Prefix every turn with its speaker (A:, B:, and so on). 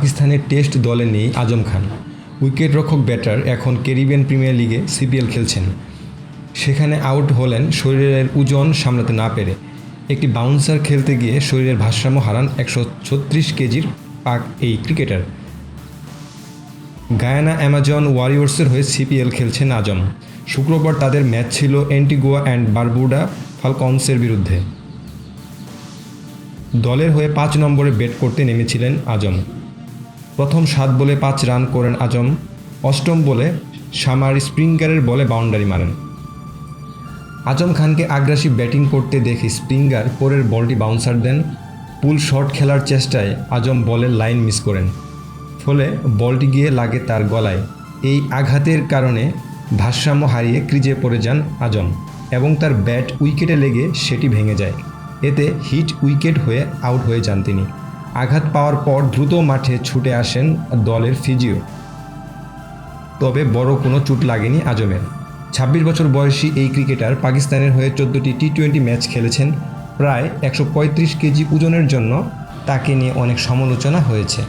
A: পাকিস্তানের টেস্ট দলে নেই আজম খান। উইকেটরক্ষক ব্যাটার এখন ক্যারিবিয়ান প্রিমিয়ার লিগে সিপিএল খেলছেন। সেখানে আউট হলেন শরীরের ওজন সামলাতে না পেরে। একটি বাউন্সার খেলতে গিয়ে শরীরের ভারসাম্য হারান 136 কেজির পাক এই ক্রিকেটার। গায়ানা অ্যামাজন ওয়ারিয়র্সের হয়ে সিপিএল খেলছেন আজম। শুক্রবার তাদের ম্যাচ ছিল অ্যান্টিগুয়া অ্যান্ড বারবুডা ফালকনসের বিরুদ্ধে। দলের হয়ে 5 নম্বরে ব্যাট করতে নেমেছিলেন আজম। প্রথম 7 বলে 5 রান করেন আজম। অষ্টম বলে শামার স্প্রিঙ্গারের বলে বাউন্ডারি মারেন। আজম খানকে আগ্রাসী ব্যাটিং করতে দেখে স্প্রিঙ্গার পরের বলটি বাউন্সার দেন। পুল শট খেলার চেষ্টায় আজম বলের লাইন মিস করেন, ফলে বলটি গিয়ে লাগে তার গলায়। এই আঘাতের কারণে ভারসাম্য হারিয়ে ক্রিজে পড়ে যান আজম এবং তার ব্যাট উইকেটে লেগে সেটি ভেঙে যায়। এতে হিট উইকেট হয়ে আউট হয়ে যান তিনি। আঘাত পাওয়ার পর দ্রুত মাঠে ছুটে আসেন দলের ফিজিও। তবে বড় কোনো চোট লাগেনি আজমের। 26 বছর বয়সী এই ক্রিকেটার পাকিস্তানের হয়ে 14টি টি-20 ম্যাচ খেলেছেন। প্রায় 135 কেজি ওজনের জন্য তাকে নিয়ে অনেক সমালোচনা হয়েছে।